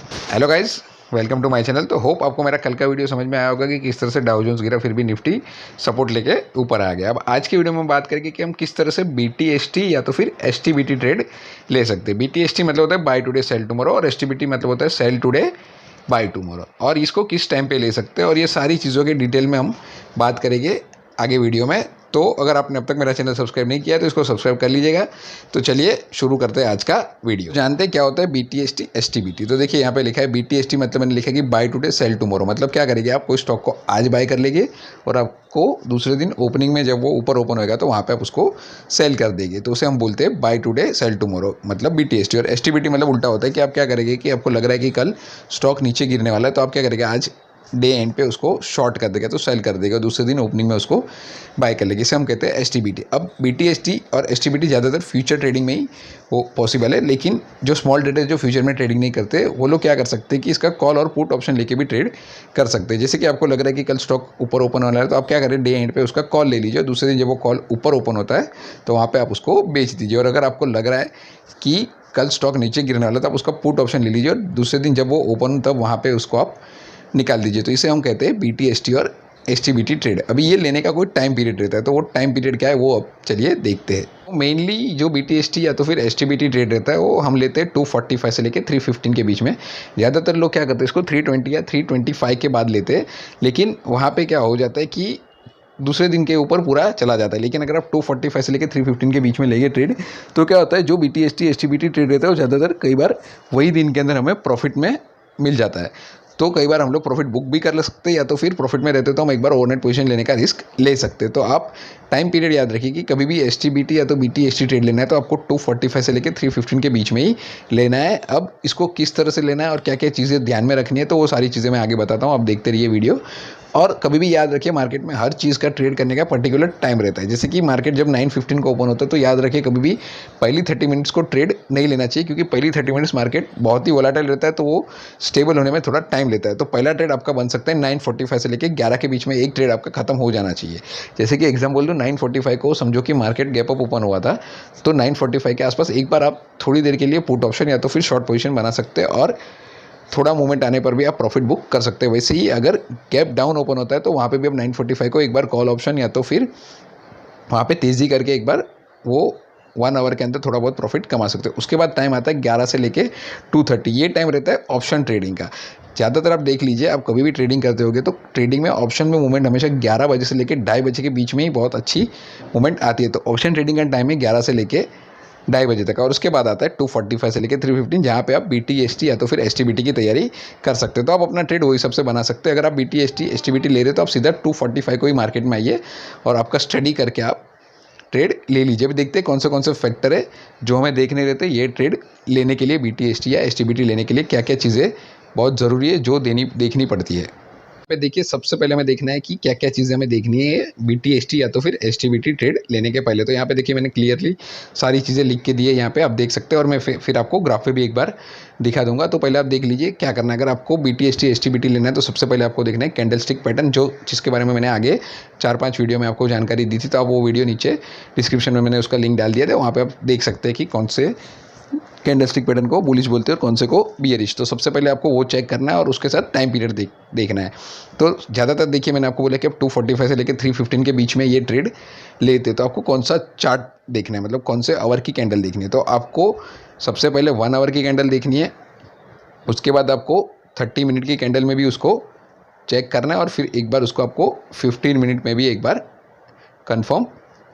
Hello guys, welcome to my channel. तो hope आपको मेरा कल का वीडियो समझ में आया होगा कि किस तरह से डाउ जोन्स गिरा फिर भी निफ्टी सपोर्ट लेके ऊपर आ गया। अब आज की वीडियो में बात करेंगे कि हम किस तरह से BTST या तो फिर STBT ट्रेड ले सकते हैं। BTST मतलब होता है बाय टुडे सेल टुमारो और STBT मतलब होता है सेल टुडे बाय टुमारो, और इसको किस टाइम पे ले सकते हैं और ये सारी चीज़ों के डिटेल में हम बात करेंगे आगे वीडियो में। तो अगर आपने अब तक मेरा चैनल सब्सक्राइब नहीं किया तो इसको सब्सक्राइब कर लीजिएगा। तो चलिए शुरू करते हैं आज का वीडियो। जानते हैं क्या होता है BTST STBT। तो देखिए यहाँ पे लिखा है BTST मतलब मैंने लिखा है कि बाय टुडे सेल टुमारो। मतलब क्या करेंगे, आप कोई स्टॉक को आज बाय कर लेंगे और आपको दूसरे दिन ओपनिंग में जब वो ऊपर ओपन होगा तो वहाँ पे आप उसको सेल कर देंगे। तो उसे हम बोलते हैं बाय टुडे सेल टुमारो मतलब BTST। और STBT मतलब उल्टा होता है कि आप क्या करेंगे कि आपको लग रहा है कि कल स्टॉक नीचे गिरने वाला है, तो आप क्या करेंगे, आज डे एंड पे उसको शॉर्ट कर देगा तो सेल कर देगा, दूसरे दिन ओपनिंग में उसको बाय कर लेगा। इसे हम कहते हैं STBT। अब BTST और STBT ज़्यादातर फ्यूचर ट्रेडिंग में ही वो पॉसिबल है, लेकिन जो स्मॉल ट्रेडर जो फ्यूचर में ट्रेडिंग नहीं करते वो लोग क्या कर सकते हैं कि इसका कॉल और पुट ऑप्शन लेके भी ट्रेड कर सकते हैं। जैसे कि आपको लग रहा है कि कल स्टॉक ऊपर ओपन होने वाला है तो आप क्या करें, डे एंड पे उसका कॉल ले लीजिए, दूसरे दिन जब वो कॉल ऊपर ओपन होता है तो वहाँ पर आप उसको बेच दीजिए। और अगर आपको लग रहा है कि कल स्टॉक नीचे गिरने वाला है तो आप उसका पुट ऑप्शन ले लीजिए और दूसरे दिन जब वो ओपन तब वहाँ पर उसको आप निकाल दीजिए। तो इसे हम कहते हैं BTST और STBT ट्रेड। अभी ये लेने का कोई टाइम पीरियड रहता है, तो वो टाइम पीरियड क्या है वो अब चलिए देखते हैं। मेनली जो BTST या तो फिर STBT ट्रेड रहता है वो हम लेते हैं 245 से लेकर 315 के बीच में। ज़्यादातर लोग क्या करते हैं, इसको 320 या 325 के बाद लेते हैं, लेकिन वहाँ पे क्या हो जाता है कि दूसरे दिन के ऊपर पूरा चला जाता है। लेकिन अगर आप 245 से लेकर 315 के बीच में लेंगे ट्रेड तो क्या होता है, जो BTST STBT ट्रेड रहता है वो ज़्यादातर कई बार वही दिन के अंदर हमें प्रॉफिट में मिल जाता है। तो कई बार हम लोग प्रॉफिट बुक भी कर सकते हैं या तो फिर प्रॉफिट में रहते तो हम एक बार ओवरनाइट पोजीशन लेने का रिस्क ले सकते हैं। तो आप टाइम पीरियड याद रखिए कि कभी भी STBT या तो BTST ट्रेड लेना है तो आपको 245 से लेकर 315 के बीच में ही लेना है। अब इसको किस तरह से लेना है और क्या क्या चीज़ें ध्यान में रखनी है तो वो सारी चीज़ें मैं आगे बताता हूँ, आप देखते रहिए वीडियो। और कभी भी याद रखिए, मार्केट में हर चीज़ का ट्रेड करने का पर्टिकुलर टाइम रहता है। जैसे कि मार्केट जब 9:15 को ओपन होता है तो याद रखिए कभी भी पहली 30 मिनट्स को ट्रेड नहीं लेना चाहिए, क्योंकि पहली 30 मिनट्स मार्केट बहुत ही वोलाटाइल रहता है, तो वो स्टेबल होने में थोड़ा टाइम लेता है। तो पहला ट्रेड आपका बन सकता है 9:45 से लेकर 11 के बीच में, एक ट्रेड आपका खत्म हो जाना चाहिए। जैसे कि एग्जाम्पल दो, 9:45 को समझो कि मार्केट गैप अप ओपन हुआ था, तो 9:45 के आसपास एक बार आप थोड़ी देर के लिए पुट ऑप्शन या तो फिर शॉर्ट पोजीशन बना सकते हैं और थोड़ा मूवमेंट आने पर भी आप प्रॉफिट बुक कर सकते हैं। वैसे ही अगर गैप डाउन ओपन होता है तो वहाँ पे भी आप 9:45 को एक बार कॉल ऑप्शन या तो फिर वहाँ पे तेज़ी करके एक बार वो 1 आवर के अंदर थोड़ा बहुत प्रॉफिट कमा सकते हैं। उसके बाद टाइम आता है 11 से लेके 2:30, ये टाइम रहता है ऑप्शन ट्रेडिंग का। ज़्यादातर आप देख लीजिए, आप कभी भी ट्रेडिंग करते होगे तो ट्रेडिंग में ऑप्शन में मूवमेंट हमेशा 11 बजे से लेकर 2:30 बजे के बीच में ही बहुत अच्छी मूवमेंट आती है। तो ऑप्शन ट्रेडिंग का टाइम है 11 से लेके 2:30 बजे तक, और उसके बाद आता है 245 से लेकर 315, जहाँ पे आप BTST या तो फिर STBT की तैयारी कर सकते हो। तो आप अपना ट्रेड वही सबसे बना सकते हैं। अगर आप BTST STBT ले रहे हो तो आप सीधा 245 को ही मार्केट में आइए और आपका स्टडी करके आप ट्रेड ले लीजिए। अभी देखते हैं कौन से फैक्टर है जो हमें देखने रहते हैं ये ट्रेड लेने के लिए, BTST या STBT लेने के लिए क्या क्या चीज़ें बहुत ज़रूरी है जो देखनी पड़ती है। पे देखिए, सबसे पहले हमें देखना है कि क्या क्या चीज़ें हमें देखनी है BTST या तो फिर STBT ट्रेड लेने के पहले। तो यहाँ पे देखिए मैंने क्लियरली सारी चीज़ें लिख के दी है, यहाँ पे आप देख सकते हैं, और मैं फिर आपको ग्राफ पे भी एक बार दिखा दूंगा। तो पहले आप देख लीजिए क्या करना है। अगर आपको BTST STBT लेना है तो सबसे पहले आपको देखना है कैंडल स्टिक पैटर्न, जिसके बारे में मैंने आगे 4-5 वीडियो में आपको जानकारी दी थी। तो आप वो वीडियो नीचे डिस्क्रिप्शन में मैंने उसका लिंक डाल दिया था, वहाँ पर आप देख सकते हैं कि कौन से कैंडलस्टिक पैटर्न को बुलिश बोलते हैं और कौन से को बियरिश। तो सबसे पहले आपको वो चेक करना है और उसके साथ टाइम पीरियड देखना है। तो ज़्यादातर देखिए मैंने आपको बोला कि आप 245 से लेकर 315 के बीच में ये ट्रेड लेते, तो आपको कौन सा चार्ट देखना है, मतलब कौन से आवर की कैंडल देखनी है। तो आपको सबसे पहले 1 आवर की कैंडल देखनी है, उसके बाद आपको 30 मिनट की कैंडल में भी उसको चेक करना है और फिर एक बार उसको आपको 15 मिनट में भी एक बार कन्फर्म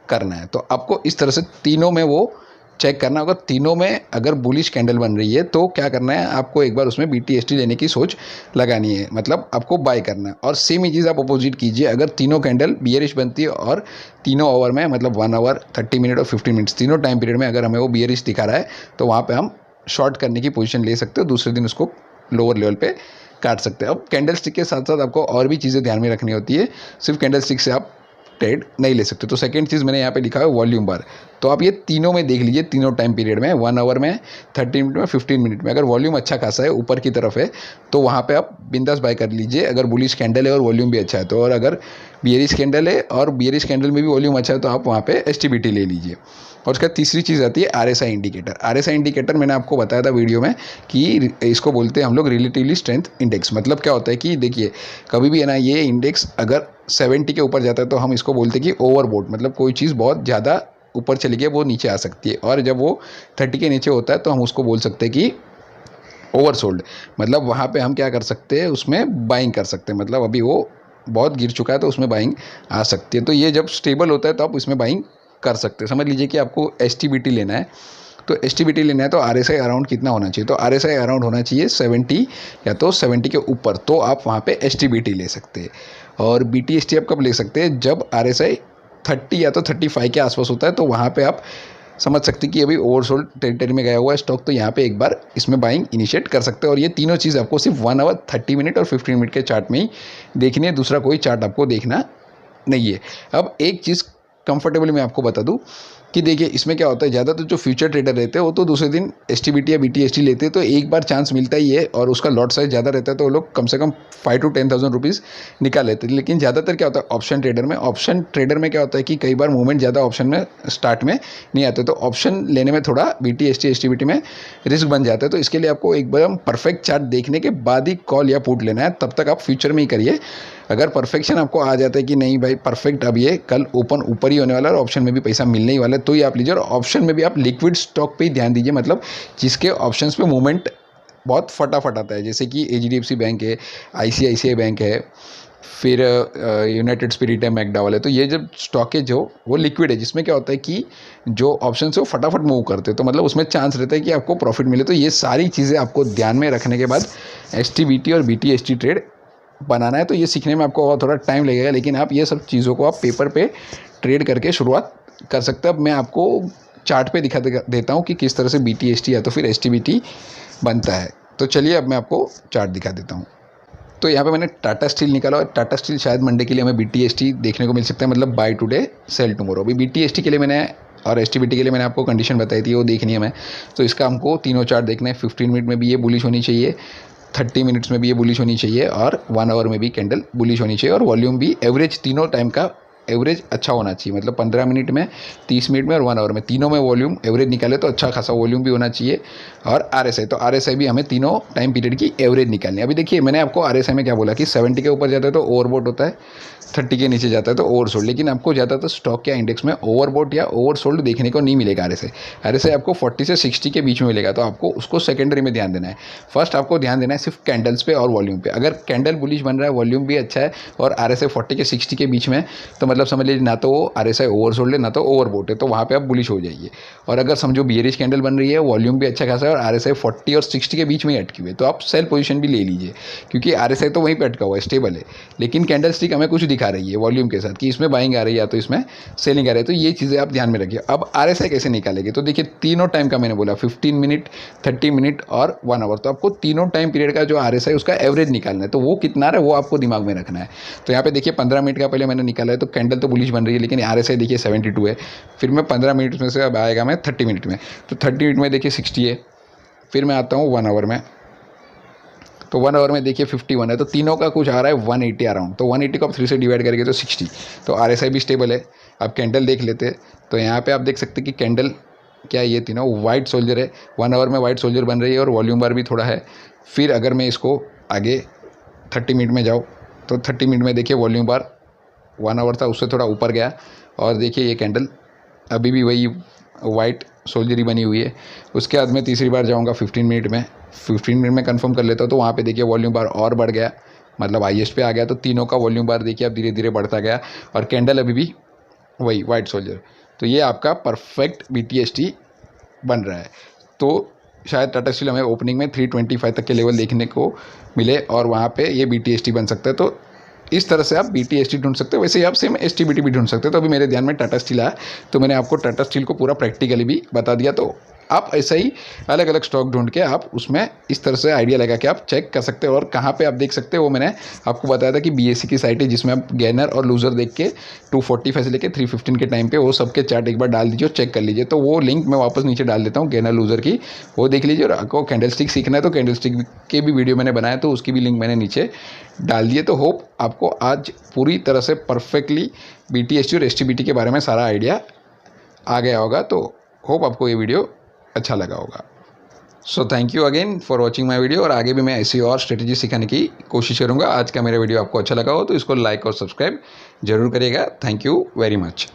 करना है। तो आपको इस तरह से तीनों में वो चेक करना होगा। तीनों में अगर बुलिश कैंडल बन रही है तो क्या करना है, आपको एक बार उसमें BTST लेने की सोच लगानी है, मतलब आपको बाय करना है। और सेम ही चीज़ आप अपोजिट कीजिए, अगर तीनों कैंडल बियरिश बनती है और तीनों ओवर में, मतलब 1 आवर 30 मिनट और 15 मिनट्स तीनों टाइम पीरियड में अगर हमें वो बियरिश दिखा रहा है तो वहाँ पर हम शॉर्ट करने की पोजिशन ले सकते हो, दूसरे दिन उसको लोअर लेवल पर काट सकते हैं। अब कैंडल स्टिक के साथ साथ आपको और भी चीज़ें ध्यान में रखनी होती है, सिर्फ कैंडल स्टिक से आप ट्रेड नहीं ले सकते। तो सेकंड चीज़ मैंने यहाँ पे लिखा है वॉल्यूम बार। तो आप ये तीनों में देख लीजिए, तीनों टाइम पीरियड में, 1 आवर में, 30 मिनट में, 15 मिनट में, अगर वॉल्यूम अच्छा खासा है ऊपर की तरफ है तो वहाँ पे आप बिंदास बाय कर लीजिए, अगर बुलिश कैंडल है और वॉल्यूम भी अच्छा है तो। और अगर बियरिश कैंडल है और बियरिश कैंडल में भी वॉल्यूम अच्छा है तो आप वहाँ पे STBT ले लीजिए। और उसके बाद तीसरी चीज़ आती है RSI इंडिकेटर। RSI इंडिकेटर मैंने आपको बताया था वीडियो में कि इसको बोलते हैं हम लोग रिलेटिवली स्ट्रेंथ इंडेक्स। मतलब क्या होता है कि देखिए कभी भी है ना, ये इंडेक्स अगर 70 के ऊपर जाता है तो हम इसको बोलते हैं कि ओवरबोट, मतलब कोई चीज़ बहुत ज़्यादा ऊपर चली गई वो नीचे आ सकती है। और जब वो 30 के नीचे होता है तो हम उसको बोल सकते हैं कि ओवरसोल्ड, मतलब वहाँ पे हम क्या कर सकते हैं, उसमें बाइंग कर सकते हैं। मतलब अभी वो बहुत गिर चुका है तो उसमें बाइंग आ सकती है। तो ये जब स्टेबल होता है तो आप उसमें बाइंग कर सकते हैं। समझ लीजिए कि आपको STBT लेना है, तो STBT लेना है तो RSI अराउंड कितना होना चाहिए, तो RSI अराउंड होना चाहिए 70 या तो 70 के ऊपर, तो आप वहाँ पे STBT ले सकते हैं। और BTST आप कब ले सकते हैं, जब RSI 30 या तो 35 के आसपास होता है, तो वहाँ पे आप समझ सकते हैं कि अभी ओवरसोल्ड टेरिटरी में गया हुआ है स्टॉक, तो यहाँ पे एक बार इसमें बाइंग इनिशिएट कर सकते हैं। और ये तीनों चीज़ आपको सिर्फ 1 आवर 30 मिनट और 15 मिनट के चार्ट में ही देखनी है, दूसरा कोई चार्ट आपको देखना नहीं है। अब एक चीज़ कंफर्टेबली मैं आपको बता दूं कि देखिए इसमें क्या होता है, ज़्यादातर जो फ्यूचर ट्रेडर रहते हैं वो तो दूसरे दिन STBT या BTST लेते हैं, तो एक बार चांस मिलता ही है और उसका लॉट साइज ज़्यादा रहता है तो वो लोग कम से कम 5 to 10,000 रुपीज़ निकाल लेते हैं। लेकिन ज़्यादातर क्या होता है ऑप्शन ट्रेडर में क्या होता है कि कई बार मूवमेंट ज़्यादा ऑप्शन में स्टार्ट में नहीं आते, तो ऑप्शन लेने में थोड़ा BTST STBT में रिस्क बन जाता है। तो इसके लिए आपको एकदम परफेक्ट चार्ट देखने के बाद ही कॉल या पुट लेना है, तब तक आप फ्यूचर में ही करिए। अगर परफेक्शन आपको आ जाता है कि नहीं भाई परफेक्ट अब ये कल ओपन ऊपर ही होने वाला है और ऑप्शन में भी पैसा मिलने ही वाला है, तो ये आप लीजिए। और ऑप्शन में भी आप लिक्विड स्टॉक पे ही ध्यान दीजिए, मतलब जिसके ऑप्शंस पे मूवमेंट बहुत फटाफट आता है, जैसे कि HDFC बैंक है, ICICI बैंक है, फिर यूनाइटेड स्पिरिट है, मैकडॉवेल है। तो ये जब स्टॉक है जो वो लिक्विड है, जिसमें क्या होता है कि जो ऑप्शन है वो फटाफट मूव करते हैं, तो मतलब उसमें चांस रहता है कि आपको प्रॉफिट मिले। तो ये सारी चीज़ें आपको ध्यान में रखने के बाद STBT और BTST ट्रेड बनाना है। तो ये सीखने में आपको और थोड़ा टाइम लगेगा, लेकिन आप ये सब चीज़ों को आप पेपर पे ट्रेड करके शुरुआत कर सकते हैं। अब मैं आपको चार्ट पे दिखा देता हूँ कि किस तरह से BTST या तो फिर STBT बनता है। तो चलिए अब मैं आपको चार्ट दिखा देता हूँ। तो यहाँ पे मैंने टाटा स्टील निकाला और टाटा स्टील शायद मंडे के लिए हमें BTST देखने को मिल सकता है, मतलब बाय टुडे सेल टुमारो। अभी BTST के लिए मैंने और STBT के लिए मैंने आपको कंडीशन बताई थी, वो देखनी है हमें। तो इसका हमको तीनों चार्ट देखना है। 15 मिनट में भी ये बुलिश होनी चाहिए, 30 मिनट्स में भी ये बुलिश होनी चाहिए और 1 आवर में भी कैंडल बुलिश होनी चाहिए। और वॉल्यूम भी एवरेज तीनों टाइम का एवरेज अच्छा होना चाहिए, मतलब 15 मिनट में, 30 मिनट में और 1 आवर में, तीनों में वॉल्यूम एवरेज निकाले तो अच्छा खासा वॉल्यूम भी होना चाहिए। और RSI, तो RSI भी हमें तीनों टाइम पीरियड की एवरेज निकालनी है। अभी देखिए मैंने आपको RSI में क्या बोला कि 70 के ऊपर जाता है तो ओवरबोट होता है, 30 के नीचे जाता है तो ओवरसोल्ड। लेकिन आपको ज़्यादातर स्टॉक या इंडेक्स में ओवरबोट या ओवरसोल्ड देखने को नहीं मिलेगा। RSI आपको 40 से 60 के बीच में मिलेगा, तो आपको उसको सेकेंडरी में ध्यान देना है। फर्स्ट आपको ध्यान देना है सिर्फ कैंडल्स पे और वॉल्यूम पे। अगर कैंडल बुलिश बन रहा है, वॉल्यूम भी अच्छा है और RSI 40 के 60 के बीच में, तो मतलब समझ लीजिए ना तो RSI ओवरसोल्ड है ना तो ओवरबोट है, तो वहाँ पे आप बुलिश हो जाइए। और अगर समझो बियरिश कैंडल बन रही है, वॉल्यूम भी अच्छा खासा है और RSI 40 और 60 के बीच में ही अटकी हुई है, तो आप सेल पोजीशन भी ले लीजिए, क्योंकि RSI तो वहीं पे अटका हुआ है, स्टेबल है। लेकिन कैंडल स्टिक हमें कुछ दिखा रही है वॉल्यूम के साथ कि इसमें बाइंग आ रही है या तो इसमें सेलिंग आ रही है, तो ये चीज़ें आप ध्यान में रखिए। अब RSI कैसे निकालेंगे, तो देखिए तीनों टाइम का मैंने बोला 15 मिनट, 30 मिनट और 1 आवर, तो आपको तीनों टाइम पीरियड का जो RSI उसका एवरेज निकालना है। तो वो कितना है वो आपको दिमाग में रखना है। तो यहाँ पे देखिए 15 मिनट का पहले मैंने निकाला है, तो कैंडल तो बुलिश बन रही है, लेकिन RSI देखिए 72 है। फिर मैं 15 मिनट में से अब आएगा मैं 30 मिनट में, तो 30 मिनट में देखिए 60 है। फिर मैं आता हूँ 1 आवर में, तो 1 आवर में देखिए 51 है, तो तीनों का कुछ आ रहा है 180 अराउंड। तो 180 को आप 3 से डिवाइड करेंगे तो 60। तो RSI भी स्टेबल है। अब कैंडल देख लेते हैं, तो यहाँ पे आप देख सकते हैं कि कैंडल क्या ये तीनों वाइट सोल्जर है, 1 आवर में वाइट सोल्जर बन रही है और वॉल्यूम बार भी थोड़ा है। फिर अगर मैं इसको आगे 30 मिनट में जाऊँ तो 30 मिनट में देखिए वॉल्यूम बार 1 आवर था उससे थोड़ा ऊपर गया, और देखिए ये कैंडल अभी भी वही वाइट सोल्जरी बनी हुई है। उसके बाद मैं तीसरी बार जाऊंगा 15 मिनट में, 15 मिनट में कंफर्म कर लेता हूँ, तो वहाँ पे देखिए वॉल्यूम बार और बढ़ गया, मतलब हाईएस्ट पे आ गया। तो तीनों का वॉल्यूम बार देखिए अब धीरे धीरे बढ़ता गया और कैंडल अभी भी वही वाइट सोल्जर। तो ये आपका परफेक्ट BTST बन रहा है। तो शायद टाटा स्टील हमें ओपनिंग में 325 तक के लेवल देखने को मिले और वहाँ पर ये BTST बन सकता है। तो इस तरह से आप BTST ढूंढ सकते हो, वैसे ही आप सेम STBT भी ढूंढ सकते हो। तो अभी मेरे ध्यान में टाटा स्टील आया, तो मैंने आपको टाटा स्टील को पूरा प्रैक्टिकली भी बता दिया। तो आप ऐसा ही अलग अलग स्टॉक ढूंढ के आप उसमें इस तरह से आइडिया लगा के आप चेक कर सकते हो। और कहाँ पे आप देख सकते हो वो मैंने आपको बताया था कि BSE की साइट है, जिसमें आप गेनर और लूजर देख के 245 से लेके 315 के टाइम पे वो सबके चार्ट एक बार डाल दीजिए और चेक कर लीजिए। तो वो लिंक मैं वापस नीचे डाल देता हूँ गेनर लूजर की, वो देख लीजिए। और आपको कैंडल स्टिक सीखना है तो कैंडल स्टिक के भी वीडियो मैंने बनाया, तो उसकी भी लिंक मैंने नीचे डाल दिए। तो होप आपको आज पूरी तरह से परफेक्टली BTST और STBT के बारे में सारा आइडिया आ गया होगा। तो होप आपको ये वीडियो अच्छा लगा होगा। So thank you again for watching my video, और आगे भी मैं ऐसी और स्ट्रेटेजी सिखाने की कोशिश करूँगा। आज का मेरा वीडियो आपको अच्छा लगा हो तो इसको लाइक और सब्सक्राइब जरूर करिएगा। Thank you very much.